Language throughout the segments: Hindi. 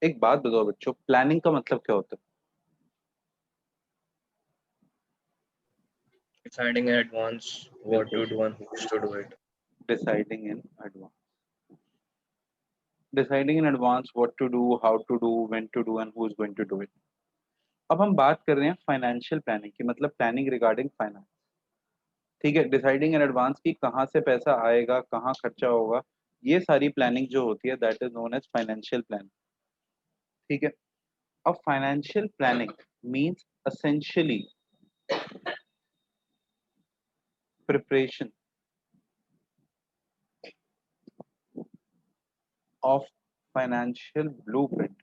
एक बात बताओ बच्चों, प्लानिंग का मतलब क्या होता Deciding in advance है? what to बिल्कुल, do and who's to do it. Deciding in advance, deciding in advance what to do, how to do, when to do and who is going to do it. अब हम बात कर रहे हैं फाइनेंशियल प्लानिंग की, मतलब प्लानिंग रिगार्डिंग फाइनेंस। ठीक है, डिसाइडिंग इन एडवांस की कहाँ से पैसा आएगा, कहाँ खर्चा होगा, ये सारी प्लानिंग जो होती है that is known as financial planning. ठीक है, अब financial planning means essentially preparation of financial blueprint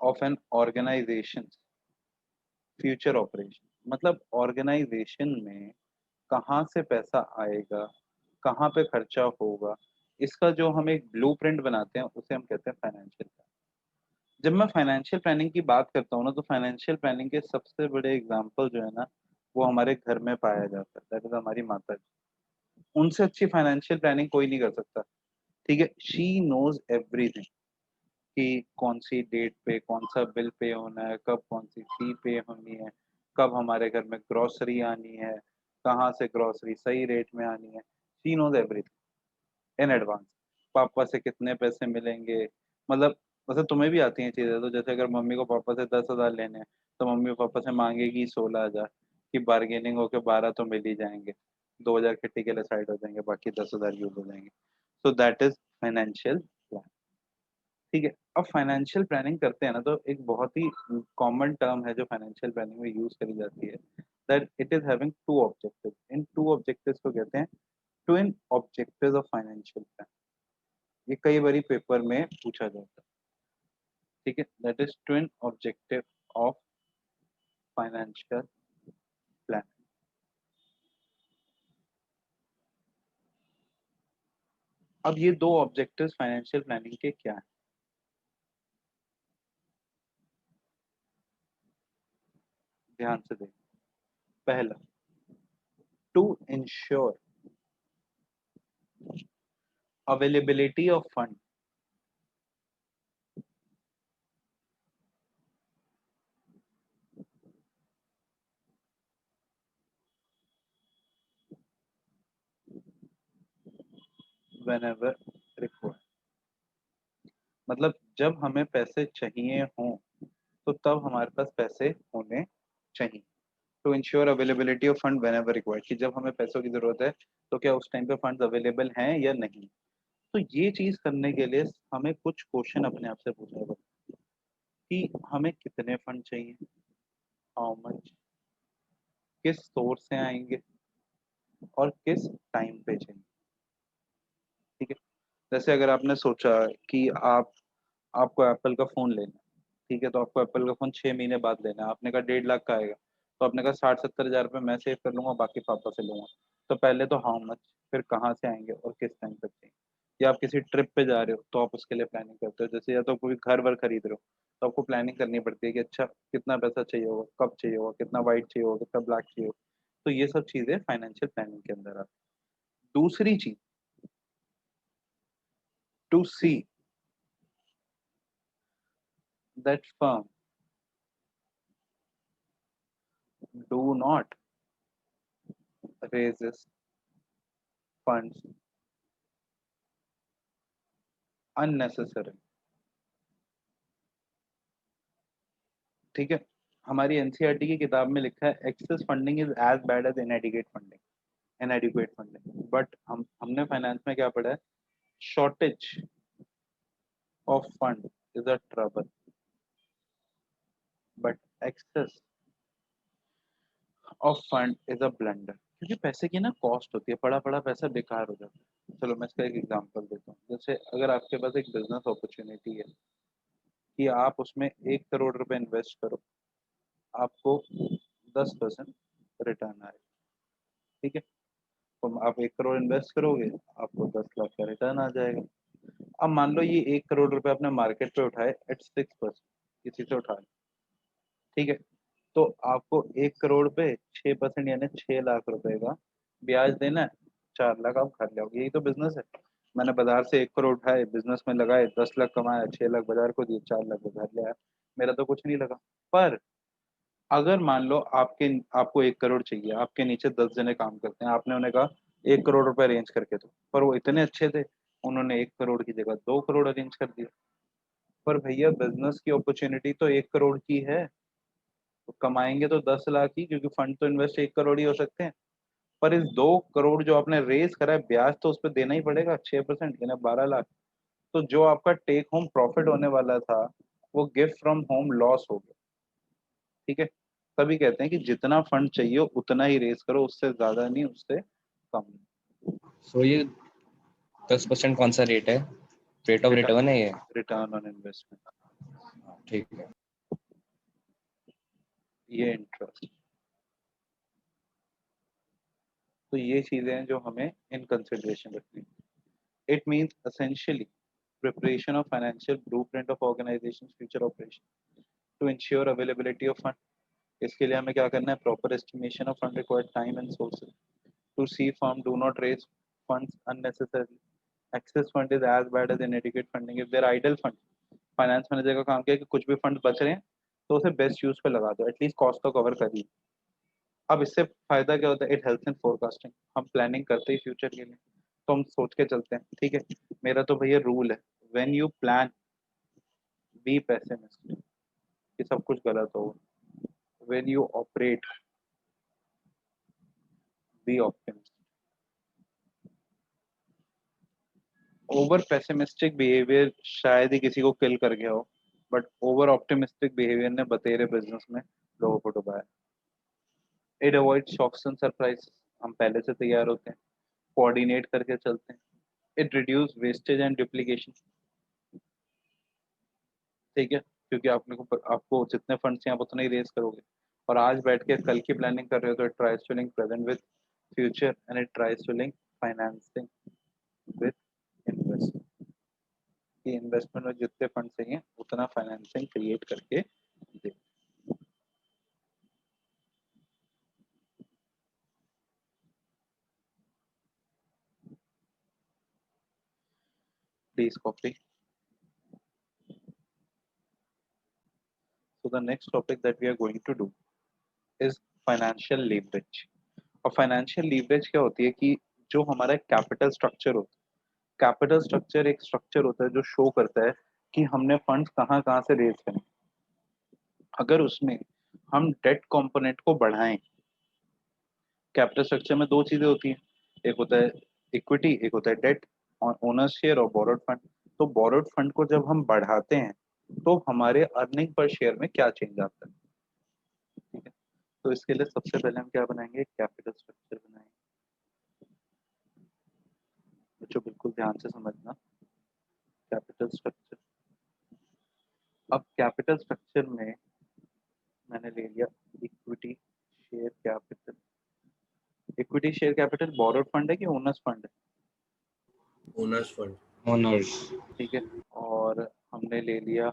of an organization's future operation। मतलब ऑर्गेनाइजेशन में कहाँ से पैसा आएगा, कहाँ पे खर्चा होगा, इसका जो हम एक ब्लूप्रिंट बनाते हैं उसे हम कहते हैं फाइनेंशियल प्लानिंग। जब मैं फाइनेंशियल प्लानिंग की बात करता हूँ ना, तो फाइनेंशियल प्लानिंग के सबसे बड़े एग्जाम्पल जो है ना, वो हमारे घर में पाया जाता है, दैट इज हमारी माता जी। उनसे अच्छी फाइनेंशियल प्लानिंग कोई नहीं कर सकता। ठीक है, शी नोज एवरीथिंग कि कौन सी डेट पे कौन सा बिल पे होना है, कब कौन सी फी पे होनी है, कब हमारे घर में ग्रोसरी आनी है, कहाँ से ग्रोसरी सही रेट में आनी है। She knows everything in advance. पापा से कितने पैसे मिलेंगे, मतलब वैसे तुम्हें भी आती हैं चीजें, तो जैसे अगर मम्मी को पापा से 10,000 लेने हैं, तो मम्मी पापा से मांगेगी 16,000, कि बार्गेनिंग होके 12 तो मिल ही जाएंगे, 2,000 किट्टी के लिए साइड हो जाएंगे, बाकी 10,000 यूज हो जाएंगे। So that is financial plan. ठीक है, अब फाइनेंशियल प्लानिंग करते हैं ना, तो एक बहुत ही कॉमन टर्म है जो फाइनेंशियल प्लानिंग में यूज करी जाती है, that it is having two objective. इन टू ऑब्जेक्टिव्स को कहते हैं twin objectives of financial plan. ये कई बारी पेपर में पूछा जाता है। ठीक है, that is twin objective of financial plan. अब ये दो ऑब्जेक्टिव्स फाइनेंशियल प्लानिंग के क्या हैं, ध्यान से देखें। पहला, to ensure availability of fund whenever required। मतलब जब हमें पैसे चाहिए हों, तो तब हमारे पास पैसे होने चाहिए। To ensure availability of fund whenever required, कि जब हमें पैसों की जरूरत है तो क्या उस टाइम पे फंड्स अवेलेबल हैं या नहीं। तो ये चीज करने के लिए हमें कुछ क्वेश्चन अपने आप से पूछना होगा कि हमें कितने फंड चाहिए, हाउ मच, किस सोर्स से आएंगे, और किस टाइम पे चाहिए। ठीक है, जैसे अगर आपने सोचा कि आपको एप्पल का फोन लेना है, ठीक है, तो आपको एप्पल का फोन 6 महीने बाद लेना है, आपने कहा 1.5 लाख का आएगा, तो आपने कहा 60-70 हजार रुपये मैं सेव कर लूंगा, बाकी पापा से लूंगा। तो पहले तो हाउ मच, फिर कहाँ से आएंगे और किस टाइम तक चाहिए। या आप किसी ट्रिप पे जा रहे हो तो आप उसके लिए प्लानिंग करते हो, जैसे या तो कोई घर वर खरीद रहे हो, तो आपको प्लानिंग करनी पड़ती है कि अच्छा कितना पैसा चाहिए होगा, कब चाहिए होगा, कितना वाइट चाहिए होगा, कितना ब्लैक चाहिए होगा। तो ये सब चीजें फाइनेंशियल प्लानिंग के अंदर आती है। दूसरी चीज, to see that firm do not raises funds unnecessary। ठीक है, हमारी एनसीईआरटी की किताब में लिखा है excess funding is as bad as inadequate funding. But हमने फाइनेंस में क्या पढ़ा है, shortage of fund is a trouble, but excess of fund is a blunder. क्योंकि पैसे की ना कॉस्ट होती है, पड़ा पड़ा पैसा बेकार हो जाता है। चलो मैं इसका एक एग्जांपल देता हूँ। जैसे अगर आपके पास एक बिजनेस अपॉर्चुनिटी है कि आप उसमें 1 करोड़ रुपए इन्वेस्ट करो, आपको 10% रिटर्न आए। ठीक है, तो आप 1 करोड़ इन्वेस्ट करोगे, आपको 10 लाख का रिटर्न आ जाएगा। अब मान लो ये 1 करोड़ रुपए आपने मार्केट पे उठाए एट 6%, किसी से उठाए, ठीक है, तो आपको 1 करोड़ पे 6% यानी 6 लाख रुपए का ब्याज देना है, 4 लाख आप घर ले आओगे, यही तो बिजनेस है। मैंने बाजार से 1 करोड़ उठाए, बिजनेस में लगाए, 10 लाख कमाया, 6 लाख बाजार को दिए, 4 लाख वो घर ले आया, मेरा तो कुछ नहीं लगा। पर अगर मान लो आपको 1 करोड़ चाहिए, आपके नीचे 10 जने काम करते हैं, आपने उन्हें कहा 1 करोड़ रुपए अरेंज करके दो, पर वो इतने अच्छे थे, उन्होंने 1 करोड़ की जगह 2 करोड़ अरेंज कर दिया। पर भैया बिजनेस की अपॉर्चुनिटी तो 1 करोड़ की है, तो कमाएंगे तो 10 लाख ही, क्योंकि फंड तो इन्वेस्ट 1 करोड़ ही हो सकते हैं। पर इस 2 करोड़ जो आपने रेज करा है, ब्याज तो उस पर देना ही पड़ेगा 6%, यानी 12 लाख। तो जो आपका टेक होम प्रॉफिट होने वाला था, वो गिफ्ट फ्रॉम होम लॉस हो गया। ठीक है, तभी कहते हैं कि जितना फंड चाहिए उतना ही रेज करो, उससे ज्यादा नहीं, उससे कम नहीं। सो ये 10% कौन सा रेट है? रेट ऑफ रिटर्न है ये? रिटर्न ऑन इन्वेस्टमेंट, ठीक है। ये इंटरेस्ट। तो ये चीजें हैं जो हमें इन कंसिडरेशन रखनी है। It means essentially preparation of financial blueprint of organization's future operation to ensure availability of fund। इसके लिए हमें क्या करना है? Proper estimation of fund required time and sources to see firm do not raise funds unnecessarily. Excess fund is as bad as inadequate funding. If there idle fund, finance manager का काम क्या है कि कुछ भी फंड बच रहे हैं तो उसे बेस्ट यूज पे लगा दो, एटलीस्ट कॉस्ट तो कवर करिए। अब इससे फायदा क्या होता है? It helps in forecasting. हम प्लानिंग करते ही फ्यूचर के लिए, तो हम सोच के चलते हैं। ठीक है, मेरा तो भैया रूल है, when you plan be pessimist, कि सब कुछ गलत होगा। When you operate be optimist. Over pessimistic behaviour शायद ही किसी को किल कर गया हो, बट ओवर ऑप्टिमिस्टिक बिहेवियर ने बतेरे बिजनेस में लोगों को डुबाया। It avoid shocks and surprise. हम पहले से तैयार होते हैं, कोऑर्डिनेट करके चलते हैं। It reduce wastage and duplication. ठीक है, क्योंकि आपको जितने फंड्स हैं आप उतने ही रेज करोगे, और आज बैठ के कल की प्लानिंग कर रहे हो, तो it tries to link present with future and it tries to link financing with investment. कि इन्वेस्टमेंट में जितने फंड चाहिए उतना फाइनेंसिंग क्रिएट करके दे। Please copy. So the next topic that we are going to do is financial leverage। और फाइनेंशियल लीवरेज क्या होती है कि जो हमारा कैपिटल स्ट्रक्चर होता है, कैपिटल स्ट्रक्चर एक स्ट्रक्चर होता है जो शो करता है कि हमने फंड्स कहाँ कहाँ से रेज करें। अगर उसमें हम डेट कंपोनेंट को बढ़ाएं, कैपिटल स्ट्रक्चर में दो चीजें होती हैं, एक होता है इक्विटी, एक होता है डेट, ओनर शेयर और बोरोड फंड। तो बोरोड फंड को जब हम बढ़ाते हैं तो हमारे अर्निंग पर शेयर में क्या चेंज आता है। ठीक है, तो इसके लिए सबसे पहले हम क्या बनाएंगे? कैपिटल स्ट्रक्चर बनाएंगे। बच्चों बिल्कुल ध्यान से समझना, कैपिटल स्ट्रक्चर। अब कैपिटल स्ट्रक्चर में मैंने ले लिया equity share capital. Equity share capital borrowed fund है कि ओनर्स फंड है? Owner's fund. ओनर्स। ठीक है, और हमने ले लिया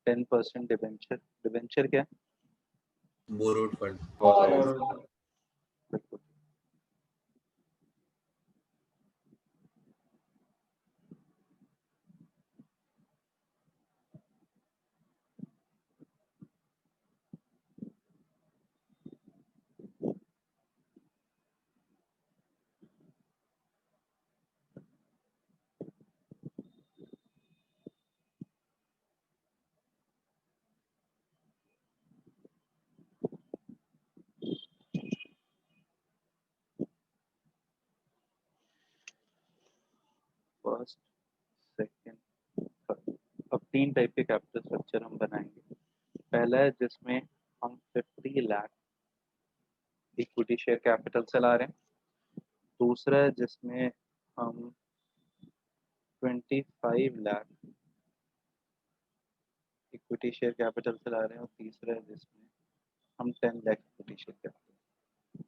10% डिवेंचर। डिवेंचर क्या है? Borrowed fund. बिल्कुल। First, second, third. अब 3 टाइप के कैपिटल स्ट्रक्चर हम बनाएंगे। पहला है जिसमें हम 50 लाख इक्विटी शेयर कैपिटल से ला रहे हैं। दूसरा है जिसमें हम 25 लाख इक्विटी शेयर कैपिटल से ला रहे हैं, और तीसरा है जिसमें हम 10 लाख इक्विटी शेयर कैपिटल।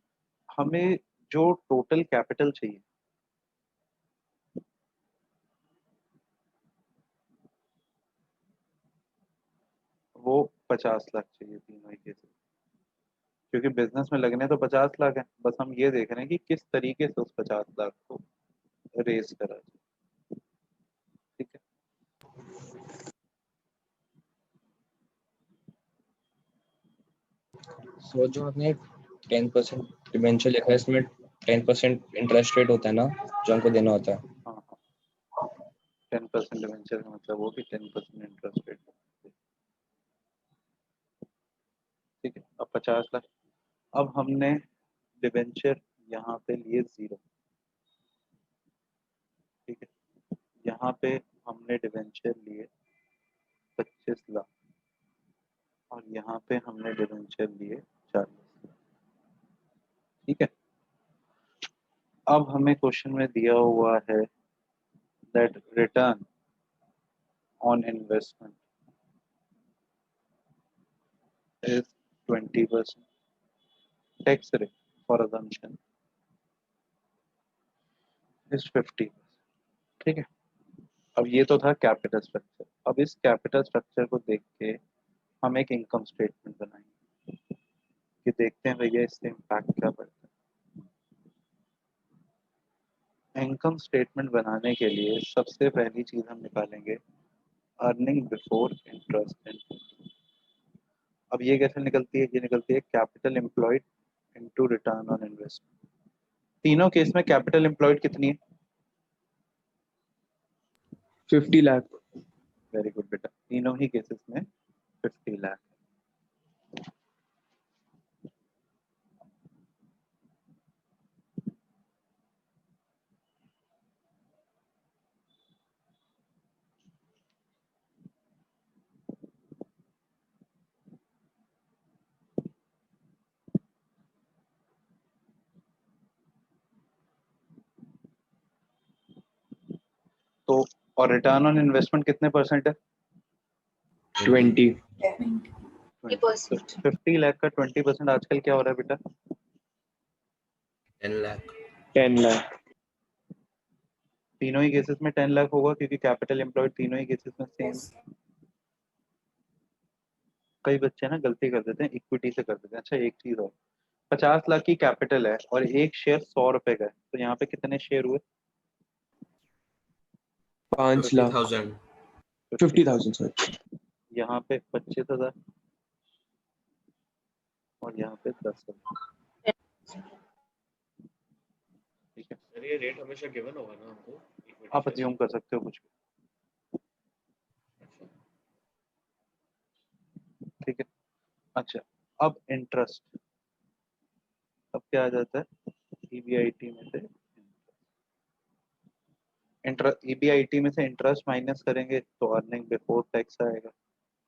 हमें जो टोटल कैपिटल चाहिए वो 50 लाख चाहिए तीनों ही केसेस। क्योंकि बिजनेस में लगने तो 50 लाख है, बस हम ये देख रहे हैं कि किस तरीके से उस 50 लाख को रेज करा जाए। ठीक है, सो जो आपने 10% डिबेंचर लिखा है, इसमें 10% इंटरेस्ट रेट होता है ना, जो हमको देना होता है। हाँ हाँ, 10% डिवेंचर का मतलब वो कि 10% इंटरेस्ट रेट। ठीक है, अब 50 लाख, अब हमने डिवेंचर यहाँ पे लिए 0। ठीक है, यहाँ पे हमने डिवेंचर लिए 25 लाख, और यहाँ पे हमने डिवेंचर लिए 40। ठीक है, अब हमें क्वेश्चन में दिया हुआ है that return on investment is 20%, tax rate for assumption is 50। ठीक है, अब ये तो था कैपिटल स्ट्रक्चर। अब इस कैपिटल स्ट्रक्चर को देख के हम एक इनकम स्टेटमेंट बनाएंगे कि देखते हैं भैया इससे इम्पैक्ट क्या पड़ता है। इनकम स्टेटमेंट बनाने के लिए सबसे पहली चीज हम निकालेंगे अर्निंग बिफोर इंटरेस्ट एंड। अब ये कैसे निकलती है? ये निकलती है capital employed into return on investment. तीनों केस में कैपिटल एम्प्लॉयड कितनी है? 50 लाख। वेरी गुड बेटा, तीनों ही केसेस में 50 लाख। तो और रिटर्न ऑन इन्वेस्टमेंट कितने परसेंट है? 20। 50 लाख का 20% आजकल क्या हो रहा है बेटा? 10 लाख। 10 लाख। तीनों ही केसेस में 10 लाख होगा क्योंकि कैपिटल एम्प्लॉयड तीनों ही केसेस में सेम। कई बच्चे ना गलती कर देते हैं, इक्विटी से कर देते हैं। अच्छा एक चीज और, 50 लाख की कैपिटल है और एक शेयर 100 रुपए का है, तो यहाँ पे कितने शेयर हुए? 5 लाख। 50,000। 50,000 सर। यहाँ पे 25,000 और यहाँ पे 10,000। ठीक है, सर ये रेट हमेशा गिवन होगा ना हमको? आप अज्यूम कर सकते हो कुछ भी। ठीक है, अच्छा अब इंटरेस्ट, अब क्या आ जाता है? ईबीआईटी में से ईबीआईटी में से इंटरेस्ट माइनस करेंगे तो अर्निंग बिफोर टैक्स आएगा,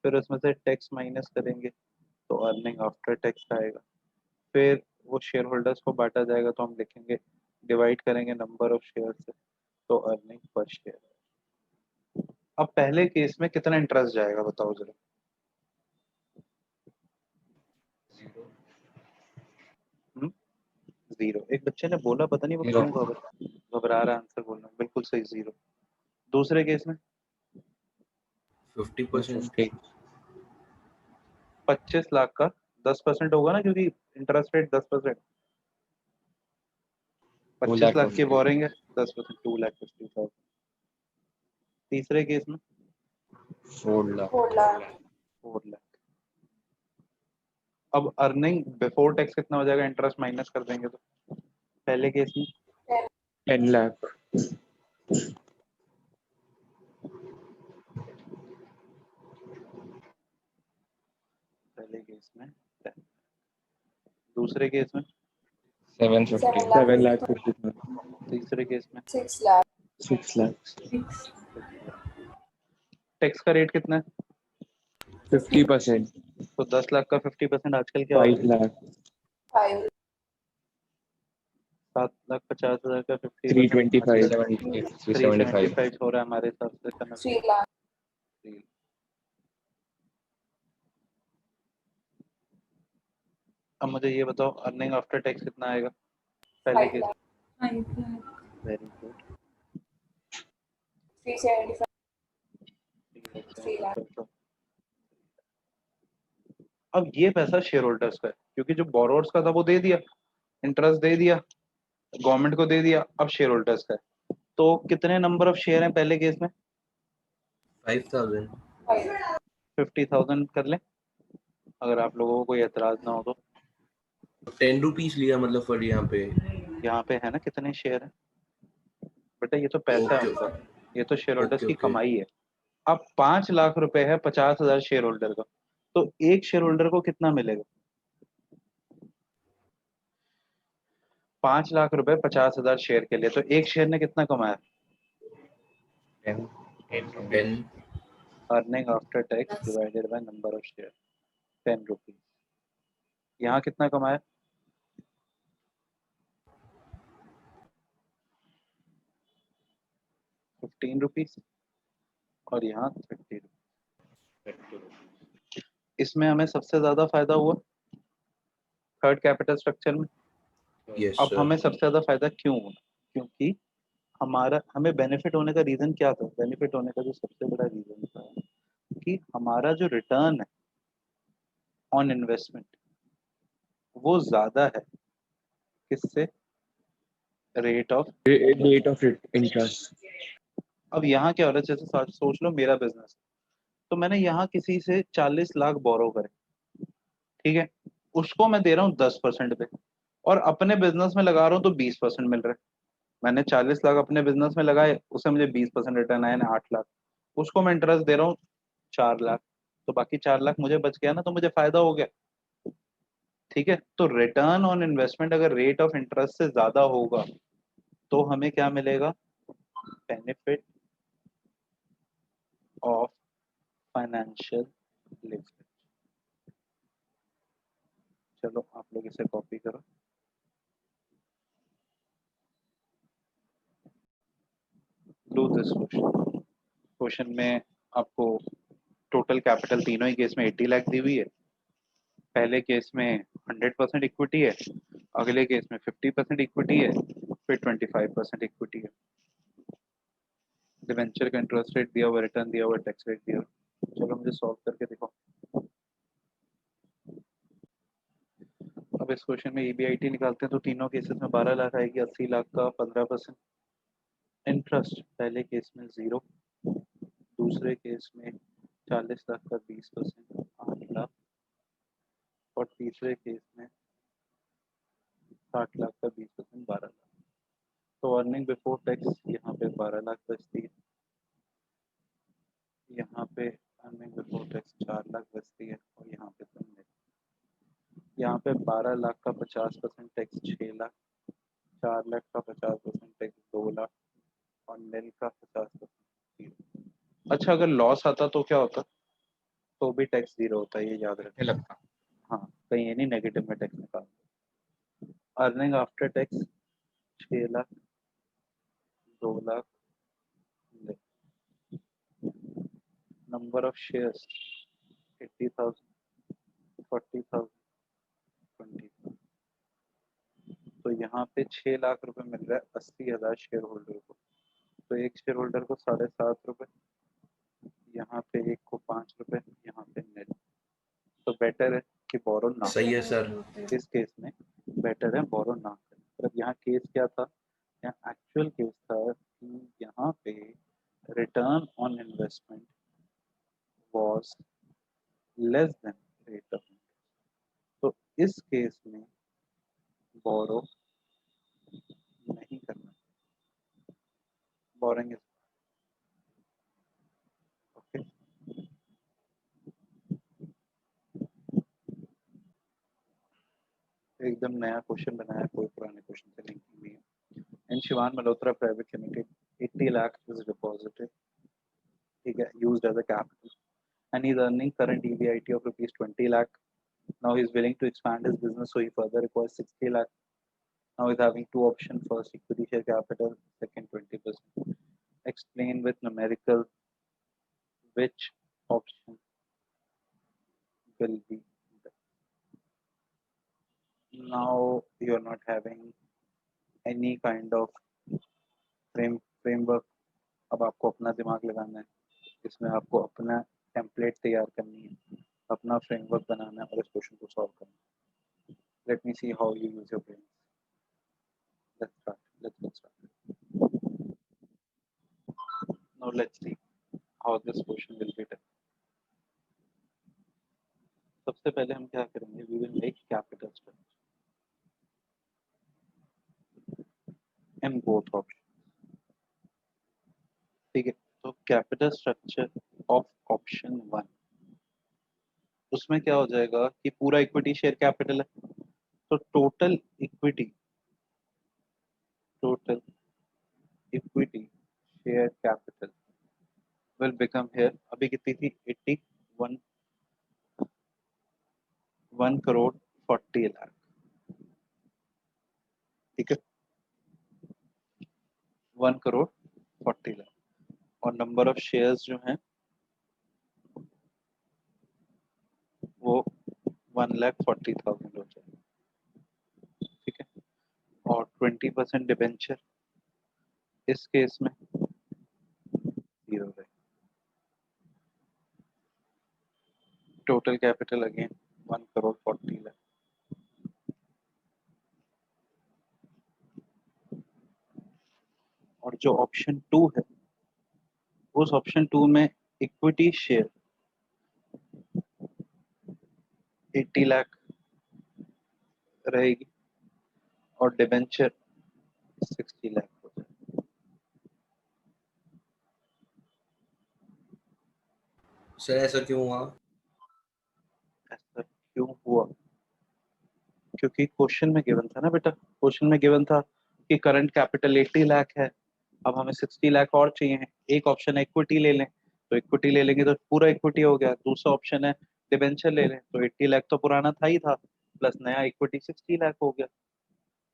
फिर उसमें से टैक्स माइनस करेंगे तो अर्निंग आफ्टर टैक्स आएगा, फिर वो शेयर होल्डर्स को बांटा जाएगा तो हम लिखेंगे डिवाइड करेंगे नंबर ऑफ शेयर से तो अर्निंग पर शेयर। अब पहले केस में कितना इंटरेस्ट जाएगा बताओ जरा? 0। एक बच्चे ने बोला, पता नहीं वो Zero. क्यों घबरा रहा है आंसर बोलना। बिल्कुल सही, 0। दूसरे केस में 50%। 50. 25 लाख का 10% होगा ना, क्योंकि इंटरेस्ट रेट 10%। 2 25 lakh लाख की 50. बोरिंग है, 10%, 2,50,000। तीसरे केस में 4 lakh. 4 लाख। अब अर्निंग बिफोर टैक्स कितना हो जाएगा? इंटरेस्ट माइनस कर देंगे तो पहले केस में 10 लाख। पहले केस में 10। दूसरे केस में 750. 7 लाख 50,000। तीसरे केस में 6 लाख। 6 लाख। टैक्स का रेट कितना है? 50%। तो 10 लाख का 50% आजकल क्या हो 5 रहा है? लाख। 7,50,000 का 50% 325। 370. 375. 375 हो रहा है हमारे हिसाब से करना। 3 लाख। अब मुझे ये बताओ अर्निंग आफ्टर टैक्स कितना आएगा पहले case? 5 lakh. Very good. 375। 3 lakh. अब ये पैसा शेयर होल्डर्स का है क्योंकि जो बोरोवर्स का था वो दे दिया, इंटरेस्ट दे दिया, गवर्नमेंट को दे दिया, अब शेयर होल्डर्स का है। तो कितने नंबर ऑफ शेयर हैं पहले केस में? 5000। 50,000 कर लें, अगर आप लोगों को कोई एतराज ना हो तो। 10 रुपीज लिया मतलब फॉर यहाँ पे। यहाँ पे है ना कितने शेयर हैं बेटा, ये तो पैसा है ओके उनका, ये तो शेयर होल्डर्स ओके की ओके। कमाई है। अब 5 लाख रुपए है 50,000 शेयर होल्डर का, तो एक शेयर होल्डर को कितना मिलेगा? 5 लाख रुपए 50,000 शेयर के लिए, तो एक शेयर ने कितना कमाया? 10। Earning after tax divided by number of share, 10 rupees. यहाँ कितना कमाया? 15 रुपीज, और यहाँ 30 रुपीज। इसमें हमें सबसे ज्यादा फायदा हुआ थर्ड कैपिटल स्ट्रक्चर में। यस अब सर। हमें सबसे ज्यादा फायदा क्यों हुआ? क्योंकि हमारा, हमें बेनिफिट होने का रीजन क्या था? बेनिफिट होने का जो सबसे बड़ा रीजन था कि हमारा जो रिटर्न है ऑन इन्वेस्टमेंट वो ज्यादा है किससे? Rate of Rate of interest. अब यहाँ क्या हो रहा है, जैसे सोच लो मेरा बिजनेस, तो मैंने यहाँ किसी से 40 लाख बोरो करे, ठीक है, उसको मैं दे रहा हूँ 10% पे, और अपने बिजनेस में लगा रहा हूँ तो 20% मिल रहा है। मैंने 40 लाख अपने बिजनेस में लगाए, उससे मुझे 20% रिटर्न आया ना, 8 लाख, उसको मैं इंटरेस्ट दे रहा हूँ 4 लाख, तो बाकी 4 लाख मुझे बच गया ना, तो मुझे फायदा हो गया। ठीक है, तो रिटर्न ऑन इन्वेस्टमेंट अगर रेट ऑफ इंटरेस्ट से ज्यादा होगा तो हमें क्या मिलेगा? Benefit of financial leverage. चलो आप लोग इसे कॉपी करो। Do this question. क्वेश्चन में आपको टोटल कैपिटल तीनों ही केस में 80 लाख दी हुई है। पहले केस में 100% इक्विटी है, अगले केस में 50% इक्विटी है, फिर 25% इक्विटी है। डिवेंचर का इंटरेस्ट रेट दिया हुआ, रिटर्न दिया हुआ, टैक्स रेट दिया हुआ। चलो मुझे सॉल्व करके दिखाओ। अब इस क्वेश्चन में ईबीआईटी निकालते हैं तो तीनों केसेस में 12 लाख आएगी, 80 लाख का 15% इंटरेस्ट, पहले केस में 0, दूसरे केस में 40 लाख का 20% 8 लाख, और तीसरे केस में 60 लाख का 20% 12 लाख। तो अर्निंग बिफोर टैक्स यहाँ पे 12 लाख बचती है, यहाँ पे अर्निंग बिफोर टैक्स 4 लाख बचती है, और यहाँ पे तुम यहाँ पे 12 लाख का 50% टैक्स 6 लाख, 4 लाख का 50% टैक्स 2 लाख, और नेल का 50%। अच्छा, अगर लॉस आता तो क्या होता? तो भी टैक्स 0 होता है, ये याद रखें। लगता। हाँ, कहीं ये नहीं नेगेटिव में टैक्स निकाल। Earning after tax 6 lakh, 2 lakh, number of shares 80,000, 40,000, 20,000। तो यहाँ पे 6 लाख रुपए मिल रहा है 80,000 शेयर होल्डर को। तो एक शेयर होल्डर को 7.5 रुपए, यहाँ पे एक को 5 रुपए, यहाँ पे नेट। तो बेटर है कि बोरो ना सही है सर। करें। इस केस में बेटर है बोरो ना करें। मतलब यहाँ केस क्या था? यहाँ एक्चुअल केस था कि यहाँ पे return on investment was less than rate of interest. तो इस केस में बोरो नहीं करना, बोरिंग इज ओके। एकदम नया क्वेश्चन बनाया, कोई पुराने क्वेश्चन से लिंकिंग नहीं है। In Shivan Malhotra private limited 80 lakh is deposited, ठीक है, used as a capital, and he's earning current EBIT of rupees 20 lakh. Now he's willing to expand his business, so he further requires 60 lakh. Now he's having two options: first, equity share capital; second, 20%. Explain with numerical which option will be the. Now you're not having any kind of framework. अब आपको अपना दिमाग लगाना है, इसमें आपको अपना टेम्पलेट तैयार करनी है, अपना फ्रेमवर्क बनाना है और इस क्वेश्चन को सॉल्व करना है। Let me see how you use your brain. Let's start. Let's get started. Now let's see how this question will be done. सबसे पहले हम क्या करेंगे? We will make capital structure in both options. ठीक है, तो कैपिटल स्ट्रक्चर ऑफ ऑप्शन 1, उसमें क्या हो जाएगा कि पूरा इक्विटी शेयर कैपिटल है, तो total equity share capital will become here, अभी कितनी थी? 81 करोड़ 40 लाख। ठीक है, 1 करोड़ 40 लाख, और नंबर ऑफ शेयर्स जो हैं वो 1,40,000 हो जाएगा। ठीक है, और 20% डिबेंचर इस केस में 0 है। Total capital again 1 crore 40 lakh. और जो ऑप्शन 2 है, उस ऑप्शन 2 में इक्विटी शेयर 80 लाख रहेगी और डिबेंचर 60 लाख हो जाएगा। सर ऐसा क्यों हुआ? ऐसा क्यों हुआ? क्योंकि क्वेश्चन में गिवन था ना बेटा, क्वेश्चन में गिवन था कि करंट कैपिटल 80 लाख है, अब हमें 60 लाख और चाहिए हैं। एक ऑप्शन है इक्विटी ले लें, तो इक्विटी ले लेंगे तो पूरा इक्विटी हो गया। दूसरा ऑप्शन है डिबेंचर ले लें, तो 80 लाख तो पुराना था ही था, प्लस नया इक्विटी 60 लाख हो गया,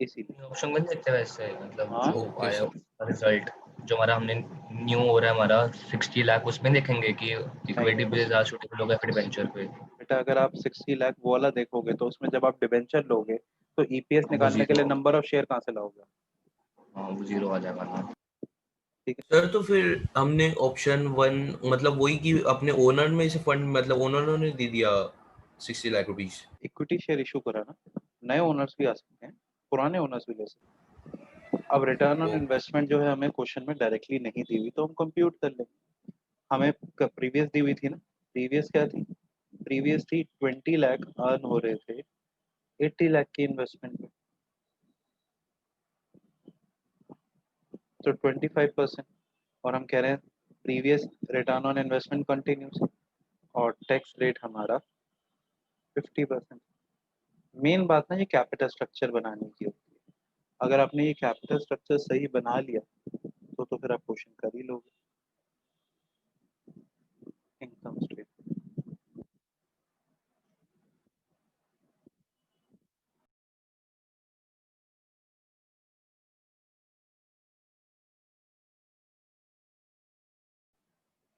इसीलिए। ऑप्शन बन सकते हैं वैसे, मतलब हाँ, जो ओके आया सर। रिजल्ट जो हमारा हमने न्यू हो रहा है हमारा 60 लाख, उसमें देखेंगे कि इक्विटी पे ज्यादा सूटेबल होगा फिर डिबेंचर पे। बेटा अगर आप 60 लाख वो वाला देखोगे तो उसमें जब आप डिबेंचर लोगे तो ईपीएस हाँ, वो निकालने के लिए जीरो, नंबर ऑफ शेयर कहाँ से लाओगे? हाँ वो जीरो आ जाएगा ना। ठीक है, सर तो फिर हमने ऑप्शन 1 मतलब वही कि अपने ओनर में से फंड मतलब ओनर ने दे दिया 60 lakh rupees. Equity share issue करा ना, नए ओनर्स भी आ सकते हैं, पुराने ओनर्स भी ले सकते हैं। अब रिटर्न ऑन इन्वेस्टमेंट जो है हमें क्वेश्चन में डायरेक्टली नहीं दी हुई, तो हम कंप्यूट कर लेंगे। हमें प्रीवियस दी हुई थी ना, प्रीवियस क्या थी? प्रीवियस थी 20 लाख अर्न हो रहे थे 80 लाख की इन्वेस्टमेंट में, तो 25%। और हम कह रहे हैं previous return on investment continuous, और टैक्स रेट हमारा 50%। मेन बात ना ये कैपिटल स्ट्रक्चर बनाने की होती है। अगर आपने ये कैपिटल स्ट्रक्चर सही बना लिया तो फिर आप क्वेश्चन कर ही लोगे। इनकम स्टेटमेंट,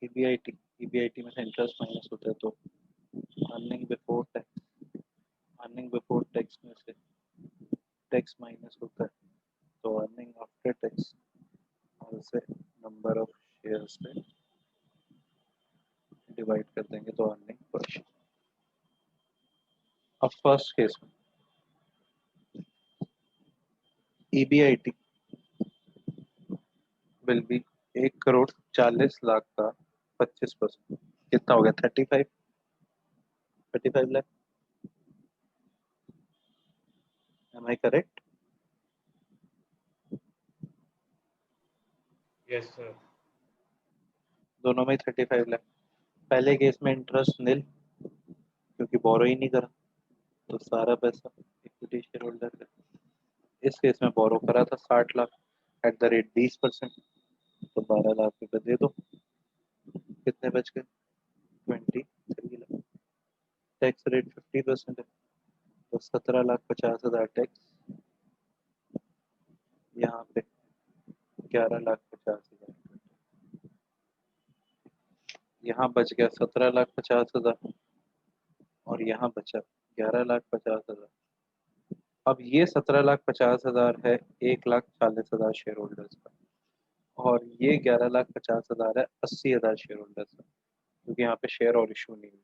ईबीआईटी, ईबीआईटी में से इंटरेस्ट माइनस होता है तो earning before tax, earning before tax में से टैक्स माइनस होता है तो अर्निंग आफ्टर टैक्स, और उसे नंबर ऑफ शेयर्स पे डिवाइड कर देंगे तो अर्निंग पर शेयर। अब फर्स्ट केस में EBIT will be 1 crore 40 lakh का 25%, कितना हो गया? 35 lakh. Am I correct? Yes, sir. दोनों में 35 लाख। पहले केस में इंटरेस्ट निल, क्योंकि बोरो ही नहीं करा, तो सारा पैसा इक्विटी शेयर होल्डर का। इस केस में बोरो करा था 60 लाख एट द रेट 20%, तो 12 लाख रुपए दे दो। कितने बच गए? 23 लाख। टैक्स रेट 50% है, तो 17,50,000 टैक्स, यहाँ पे 11,50,000, यहाँ बच गया 17,50,000 और यहाँ बचा 11,50,000। अब ये 17,50,000 है 1,40,000 शेयर होल्डर्स का, और ये 11,50,000 है 80,000 शेयर होल्डर्स का, क्योंकि यहाँ पे शेयर और इशू नहीं है।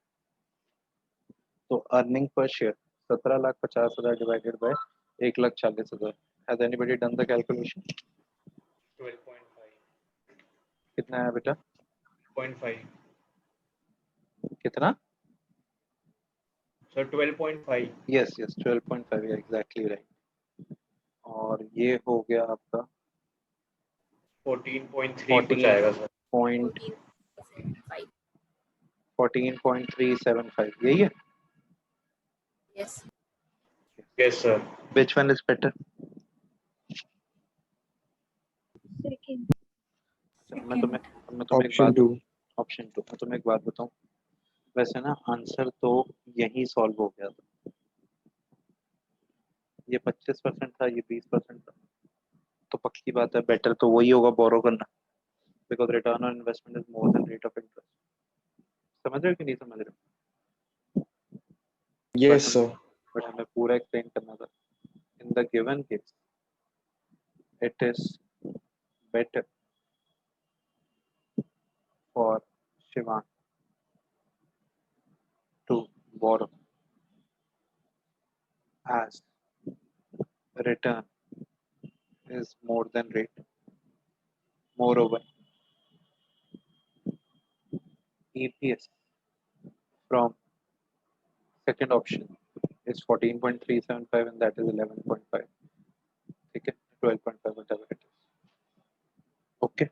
तो earning per share 17,50,000 divided by 1,40,000. Has anybody done the calculation? 12.5. कितना है बेटा? 0.5. कितना? Sir, 12.5. Yes, 12.5, exactly right. और ये हो गया आपका 14.3 कुछ आएगा सर. 14.375, यही है? Yes. Yes sir. Which one is better? Second. मैं तुम्हें एक बात, ऑप्शन 2. मैं तुम्हें एक बात बताऊं, वैसे ना आंसर तो यही सॉल्व हो गया था. ये 25% था, ये 20% था, तो पक्की बात है बेटर तो वही होगा बोरो करना, because return on investment is more than rate of interest. समझ रहे हो कि नहीं समझ रहे हो? Yes, sir. बट हमें पूरा एक्सप्लेन करना था. In the given case it is better for Shivan to borrow as return is more than rate. Moreover, EPS from second option is 14.375 and that is 11.5. ठीक है, 12.5 whatever it is. Okay.